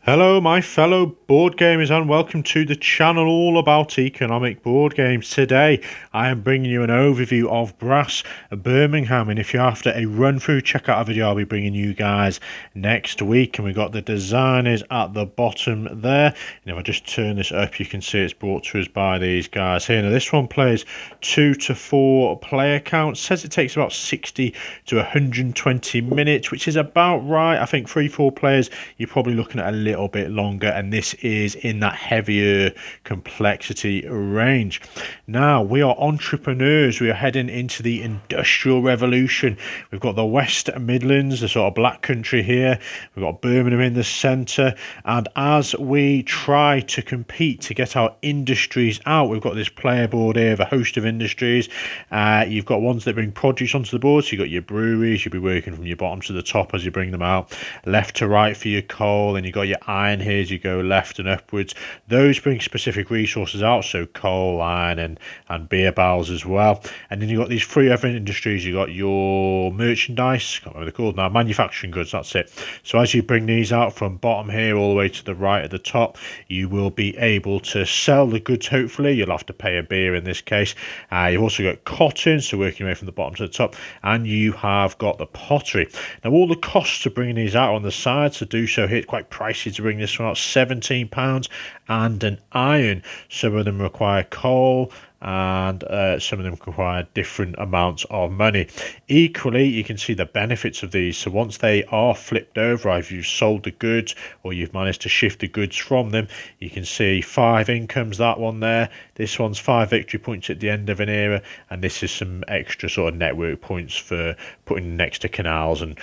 Hello, my fellow board gamers, and welcome to the channel all about economic board games. Today, I am bringing you an overview of Brass Birmingham, and if you're after a run-through, check out a video I'll be bringing you guys next week. And we've got the designers at the bottom there. And if I just turn this up, you can see it's brought to us by these guys here. Now, this one plays 2 to 4 player count. Says it takes about 60 to 120 minutes, which is about right. I think 3-4 players, you're probably looking at a little bit longer, and this is in that heavier complexity range. Now we are entrepreneurs. We are heading into the industrial revolution. We've got the West Midlands, the sort of black country here. We've got Birmingham in the centre, and as we try to compete to get our industries out, we've got this player board here of a host of industries. You've got ones that bring produce onto the board, so you've got your breweries. You'll be working from your bottom to the top as you bring them out, left to right for your coal, and you've got your iron here as you go left and upwards. Those bring specific resources out, so coal, iron, and beer barrels as well. And then you've got these three other industries. You've got your merchandise, can't remember what they're called now, manufacturing goods, that's it. So as you bring these out from bottom here all the way to the right at the top, you will be able to sell the goods. Hopefully you'll have to pay a beer in this case. You've also got cotton, so working away from the bottom to the top, and you have got the pottery. Now all the costs of bringing these out on the side to do so here, quite pricey to bring this one out, £17 and an iron. Some of them require coal, and some of them require different amounts of money. Equally, you can see the benefits of these. So once they are flipped over, either you've sold the goods or you've managed to shift the goods from them, you can see 5 incomes, that one there. This one's 5 victory points at the end of an era, and this is some extra sort of network points for putting next to canals and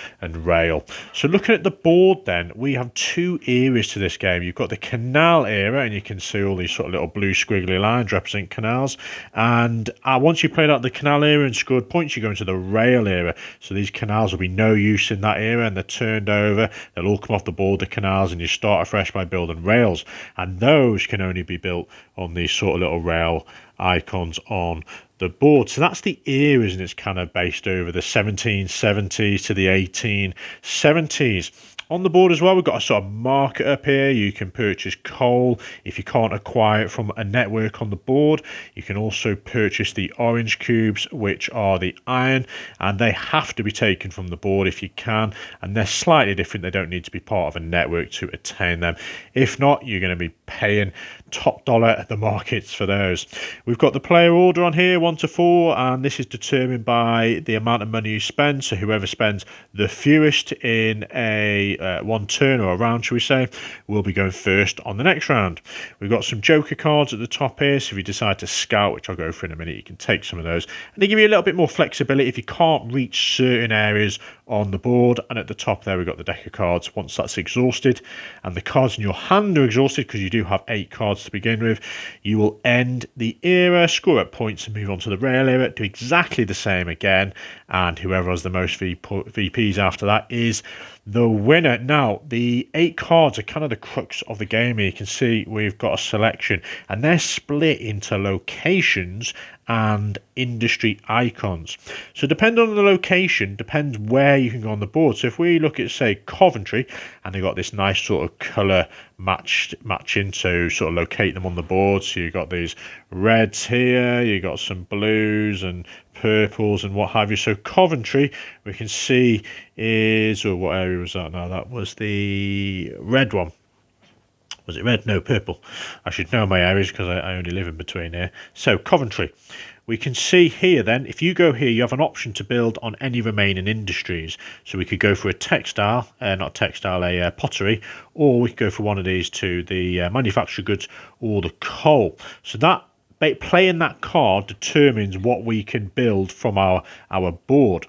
rail. So looking at the board then, we have 2 eras to this game. You've got the canal era, and you can see all these sort of little blue squiggly lines represent canals. And once you played out the canal era and scored points, you go into the rail era. So these canals will be no use in that era, and they're turned over. They'll all come off the board, the canals, and you start afresh by building rails. And those can only be built on these sort of little rail icons on the board. So that's the eras, and it's kind of based over the 1770s to the 1870s. On the board as well, we've got a sort of market up here. You can purchase coal if you can't acquire it from a network on the board. You can also purchase the orange cubes, which are the iron, and they have to be taken from the board if you can, and they're slightly different. They don't need to be part of a network to attain them. If not, you're going to be paying top dollar at the markets for those. We've got the player order on here, 1 to 4, and this is determined by the amount of money you spend. So whoever spends the fewest in a one turn or a round, shall we say, will be going first on the next round. We've got some joker cards at the top here, so if you decide to scout, which I'll go for in a minute, you can take some of those, and they give you a little bit more flexibility if you can't reach certain areas on the board. And at the top there, we've got the deck of cards. Once that's exhausted and the cards in your hand are exhausted, because you do have 8 cards to begin with, you will end the era, score up points, and move on to the rail era, do exactly the same again, and whoever has the most VPs after that is the winner. Now, the 8 cards are kind of the crux of the game here. You can see we've got a selection, and they're split into locations and industry icons. So depending on the location, depends where you can go on the board. So if we look at, say, Coventry, and they've got this nice sort of colour matching to sort of locate them on the board. So you've got these reds here, you've got some blues and purples and what have you. So Coventry, we can see is, or what area was that now? That was the red one. Was it red? No, purple. I should know my areas because I only live in between here. So Coventry. We can see here then, if you go here, you have an option to build on any remaining industries. So we could go for a textile, not textile, a pottery, or we could go for one of these to the manufactured goods or the coal. So that playing that card determines what we can build from our board.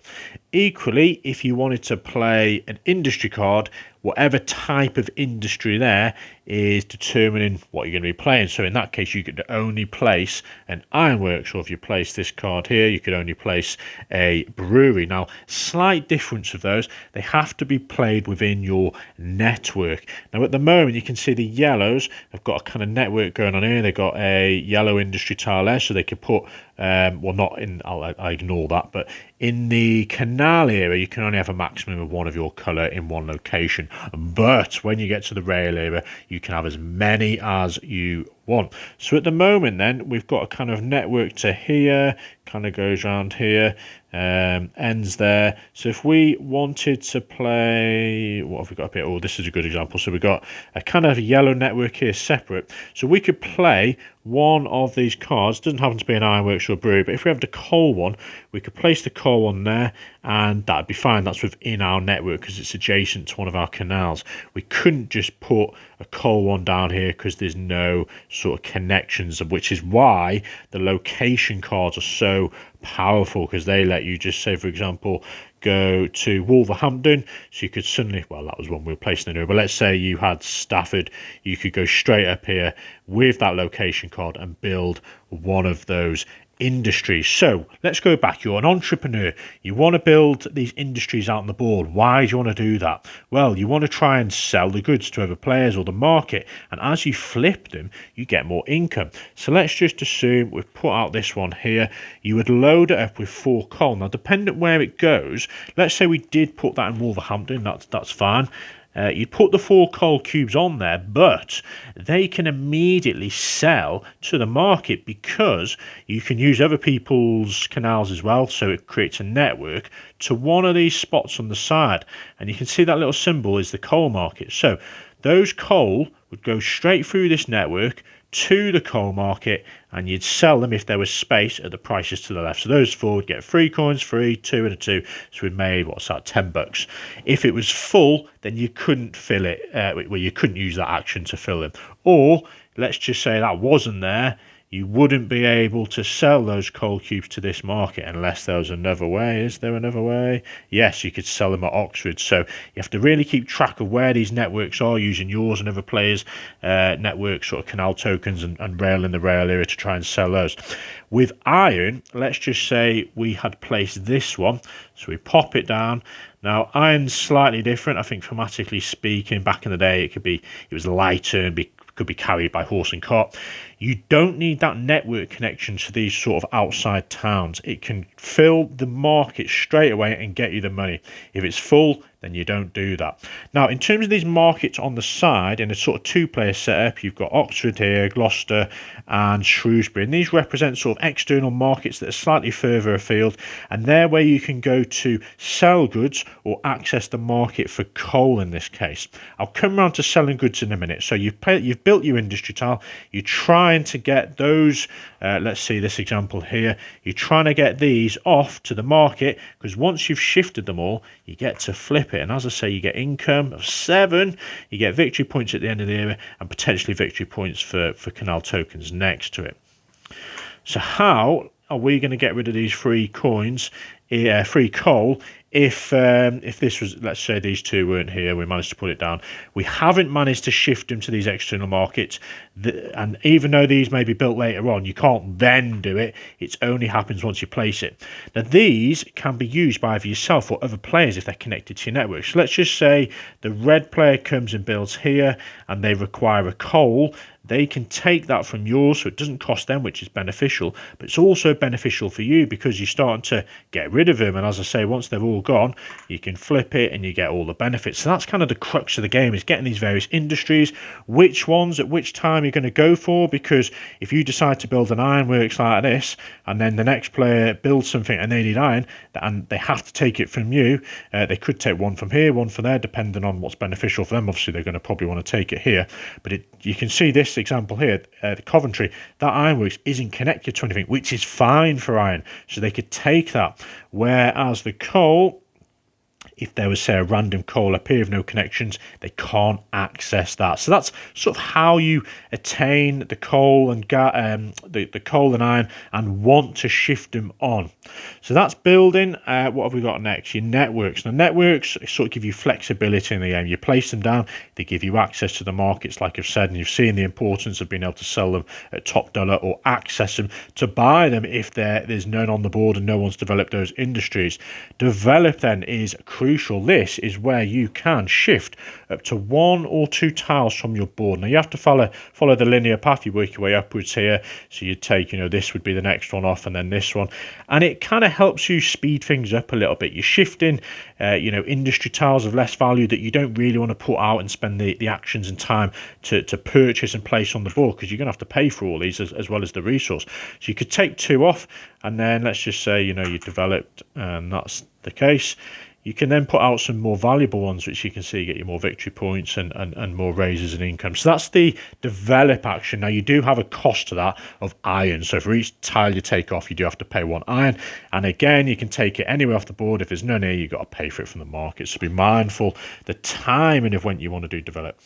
Equally, if you wanted to play an industry card, whatever type of industry there is determining what you're going to be playing. So in that case, you could only place an ironworks, or if you place this card here, you could only place a brewery. Now, slight difference of those, they have to be played within your network. Now, at the moment, you can see the yellows have got a kind of network going on here. They've got a yellow industry tile there, so they could put, well, not in, I ignore that, but In the canal era, you can only have a maximum of one of your colour in one location. But when you get to the rail era, you can have as many as you want. So at the moment then, we've got a kind of network to here, kind of goes around here, ends there. So if we wanted to play, what have we got up here? Oh, this is a good example. So we've got a kind of yellow network here separate. So we could play one of these cards. Doesn't happen to be an ironworks or a brewery, but if we have the coal one, we could place the coal one there and that'd be fine. That's within our network because it's adjacent to one of our canals. We couldn't just put a coal one down here because there's no sort of connections, which is why the location cards are so powerful, because they let you just say, for example, go to Wolverhampton, so you could suddenly, well, that was one we were placing in, but let's say you had Stafford, you could go straight up here with that location card and build one of those industries. So let's go back. You're an entrepreneur, you want to build these industries out on the board. Why do you want to do that? Well, you want to try and sell the goods to other players or the market, and as you flip them you get more income. So let's just assume we've put out this one here. You would load it up with 4 coal. Now dependent where it goes, let's say we did put that in Wolverhampton, that's fine. You'd put the 4 coal cubes on there, but they can immediately sell to the market because you can use other people's canals as well. So it creates a network to one of these spots on the side. And you can see that little symbol is the coal market. So those coal would go straight through this network to the coal market, and you'd sell them if there was space at the prices to the left. So those 4 would get 3 coins, 3, 2 and a 2. So we made, what's that, $10. If it was full, then you couldn't fill it, well, you couldn't use that action to fill them. Or let's just say that wasn't there, you wouldn't be able to sell those coal cubes to this market unless there was another way. Is there another way? Yes, you could sell them at Oxford. So you have to really keep track of where these networks are, using yours and other players' network sort of canal tokens and rail in the rail area to try and sell those. With iron, let's just say we had placed this one. So we pop it down. Now, iron's slightly different. I think thematically speaking, back in the day, it was lighter and could be carried by horse and cart. You don't need that network connection to these sort of outside towns. It can fill the market straight away and get you the money. If it's full, then you don't do that. Now, in terms of these markets on the side, in a sort of 2-player setup, you've got Oxford here, Gloucester and Shrewsbury. And these represent sort of external markets that are slightly further afield. And they're where you can go to sell goods or access the market for coal in this case. I'll come around to selling goods in a minute. So you've built your industry tile. You're trying to get those, let's see this example here. You're trying to get these off to the market, because once you've shifted them all, you get to flip it. And as I say, you get income of 7, you get victory points at the end of the era, and potentially victory points for canal tokens next to it. So how are we going to get rid of these free coins, free coal, if this was, let's say these 2 weren't here, we managed to put it down. We haven't managed to shift them to these external markets, and even though these may be built later on, you can't then do it. It only happens once you place it. Now, these can be used by either yourself or other players if they're connected to your network. So let's just say the red player comes and builds here, and they require a coal. They can take that from yours, so it doesn't cost them, which is beneficial, but it's also beneficial for you because you're starting to get rid of them. And as I say, once they're all gone, you can flip it and you get all the benefits. So that's kind of the crux of the game, is getting these various industries, which ones at which time you're going to go for. Because if you decide to build an ironworks like this, and then the next player builds something and they need iron, and they have to take it from you, they could take one from here, one from there, depending on what's beneficial for them. Obviously, they're going to probably want to take it here, but you can see this example here, the Coventry, that ironworks isn't connected to anything, which is fine for iron, so they could take that. Whereas the coal, if there was, say, a random coal up here with no connections, they can't access that. So that's sort of how you attain the coal and the coal and iron and want to shift them on. So that's building. What have we got next? Your networks. Now, networks sort of give you flexibility in the game. You place them down, they give you access to the markets, like I've said, and you've seen the importance of being able to sell them at top dollar or access them to buy them if there's none on the board and no one's developed those industries. Develop then is create crucial. This is where you can shift up to 1 or 2 tiles from your board. Now you have to follow the linear path. You work your way upwards here. So you take, this would be the next one off, and then this one, and it kind of helps you speed things up a little bit. You're shifting, industry tiles of less value that you don't really want to put out and spend the actions and time to purchase and place on the board, because you're going to have to pay for all these as well as the resource. So you could take 2 off, and then let's just say you developed, and that's the case. You can then put out some more valuable ones, which you can see get you more victory points and more raises in income. So that's the develop action. Now you do have a cost to that of iron. So for each tile you take off, you do have to pay 1 iron. And again, you can take it anywhere off the board. If there's none here, you've got to pay for it from the market. So be mindful the timing of when you want to do develop.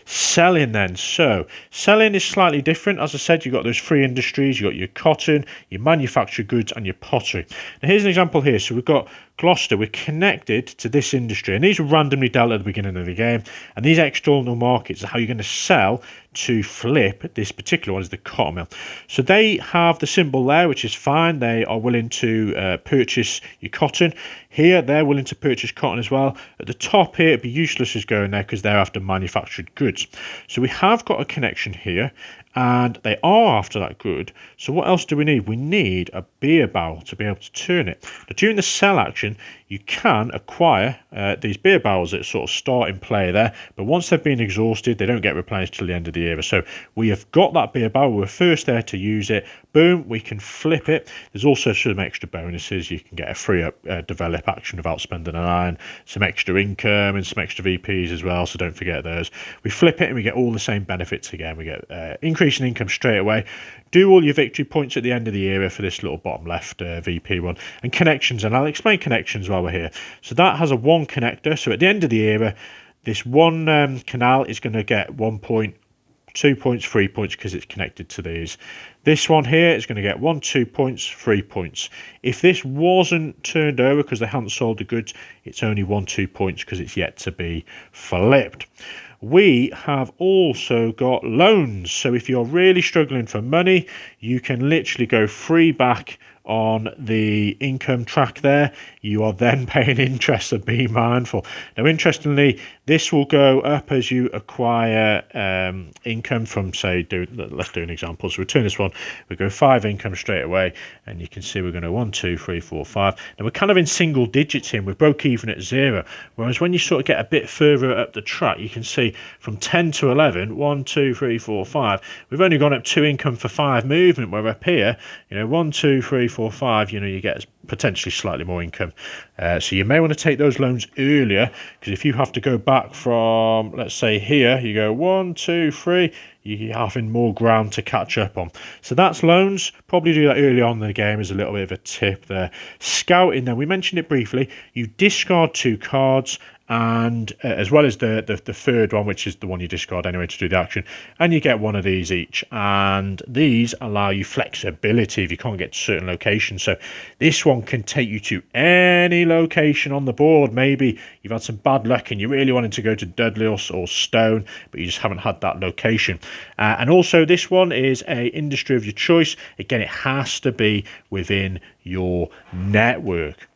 Selling then. So selling is slightly different. As I said, you've got those 3 industries. You've got your cotton, your manufactured goods, and your pottery. Now here's an example here. So we've got Gloucester. We're connected to this industry, and these are randomly dealt at the beginning of the game, and these external markets are how you're going to sell to flip. This particular one is the cotton mill. So they have the symbol there, which is fine. They are willing to purchase your cotton. Here they're willing to purchase cotton as well. At the top here, it'd be useless as going there because they're after manufactured goods. So we have got a connection here, and they are after that good. So what else do we need? We need a beer barrel to be able to turn it. Now, during the sell action, you can acquire these beer barrels that sort of start in play there, but once they've been exhausted, they don't get replenished till the end of the era. So we have got that beer barrel. We're first there to use it. Boom, we can flip it. There's also some extra bonuses. You can get a free up develop action without spending an iron, some extra income and some extra VPs as well, so don't forget those. We flip it and we get all the same benefits again. We get increase in income straight away. Do all your victory points at the end of the era for this little bottom left VP one. And connections, and I'll explain connections while we're here. So that has a 1 connector. So at the end of the era, this one canal is going to get 1 point, 2 points, 3 points because it's connected to these. This one here is going to get 1, 2 points, 3 points. If this wasn't turned over because they hadn't sold the goods, it's only 1, 2 points because it's yet to be flipped. We have also got loans. So if you're really struggling for money, you can literally go 3 back on the income track there. You are then paying interest, so be mindful. Now, interestingly, this will go up as you acquire income from, say, let's do an example. So we turn this one, we go 5 income straight away, and you can see we're going to 1, 2, 3, 4, 5. Now we're kind of in single digits here. We broke even at 0. Whereas when you sort of get a bit further up the track, you can see from 10 to 11, 1, 2, 3, 4, 5. We've only gone up 2 income for 5 movement. Where up here, 1, 2, 3, 4, 5, you get potentially slightly more income. So you may want to take those loans earlier, because if you have to go back from, let's say here, you go 1, 2, 3, you're having more ground to catch up on. So that's loans. Probably do that early on in the game as a little bit of a tip there. Scouting then, we mentioned it briefly. You discard 2 cards, and as well as the third one, which is the one you discard anyway to do the action, and you get 1 of these each, and these allow you flexibility if you can't get to certain locations. So this one can take you to any location on the board. Maybe you've had some bad luck and you really wanted to go to Dudley or Stone, but you just haven't had that location. And also this one is a industry of your choice. Again, it has to be within your network.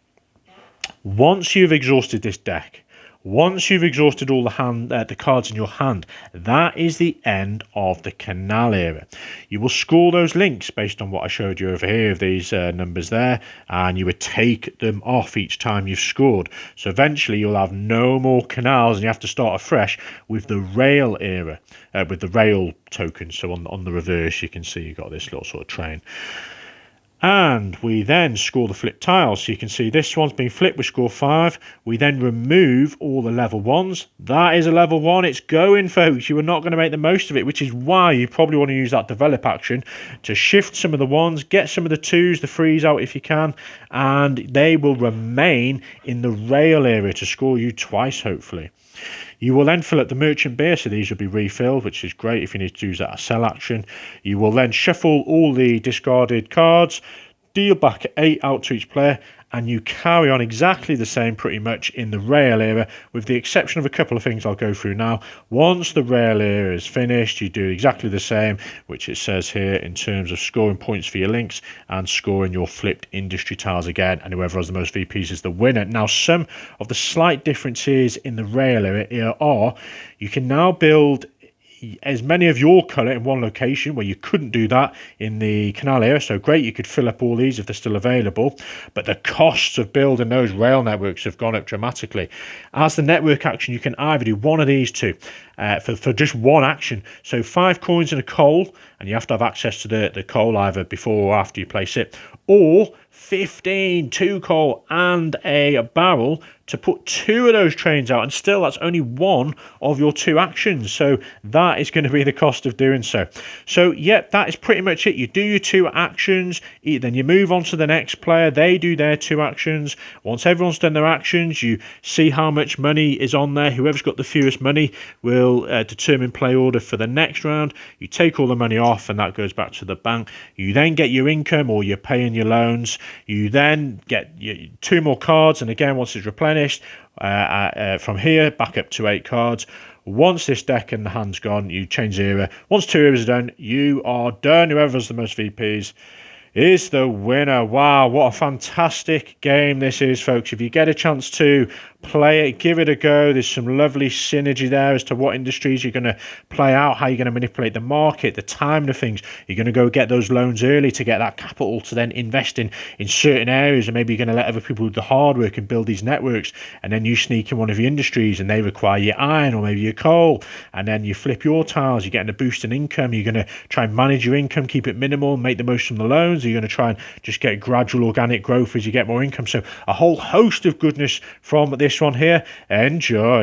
Once you've exhausted this deck, once you've exhausted all the cards in your hand, that is the end of the canal era. You will score those links based on what I showed you over here of these numbers there, and you would take them off each time you've scored. So eventually you'll have no more canals, and you have to start afresh with the rail era, with the rail token. So on the reverse, you can see you've got this little sort of train. And we then score the flip tiles. So you can see this one's been flipped, we score 5. We then remove all the level 1s. That is a level 1. It's going, folks. You are not going to make the most of it, which is why you probably want to use that develop action to shift some of the 1s, get some of the 2s, the 3s out if you can, and they will remain in the rail area to score you twice, hopefully. You will then fill up the merchant beer, so these will be refilled, which is great if you need to use that as sell action. You will then shuffle all the discarded cards, deal back 8 out to each player, and you carry on exactly the same pretty much in the rail era, with the exception of a couple of things I'll go through now. Once the rail era is finished, you do exactly the same, which it says here in terms of scoring points for your links and scoring your flipped industry tiles again, and whoever has the most VPs is the winner. Now, some of the slight differences in the rail era are you can now build as many of your colour in one location, where you couldn't do that in the canal era. So great, you could fill up all these if they're still available, but the costs of building those rail networks have gone up dramatically. As the network action, you can either do one of these two for just one action. So 5 coins and a coal, and you have to have access to the coal either before or after you place it, or 15, 2 coal and a barrel to put 2 of those trains out, and still that's only one of your 2 actions. So that is going to be the cost of doing so. So yeah, that is pretty much it. You do your 2 actions, then you move on to the next player. They do their 2 actions. Once everyone's done their actions, you see how much money is on there. Whoever's got the fewest money will determine play order for the next round. You take all the money off, and that goes back to the bank. You then get your income, or you're paying your loans. You then get 2 more cards, and again, once it's replenished, from here back up to 8 cards. Once this deck and the hand's gone, you change the era. Once 2 eras are done, you are done. Whoever has the most VPs is the winner. Wow, what a fantastic game this is, folks. If you get a chance to play it, give it a go. There's some lovely synergy there as to what industries you're going to play out, how you're going to manipulate the market, the timing of things. You're going to go get those loans early to get that capital to then invest in certain areas, and maybe you're going to let other people do the hard work and build these networks, and then you sneak in one of your industries and they require your iron or maybe your coal, and then you flip your tiles. You're getting a boost in income. You're going to try and manage your income, keep it minimal, make the most from the loans. You're going to try and just get gradual organic growth as you get more income. So a whole host of goodness from this one here. Enjoy.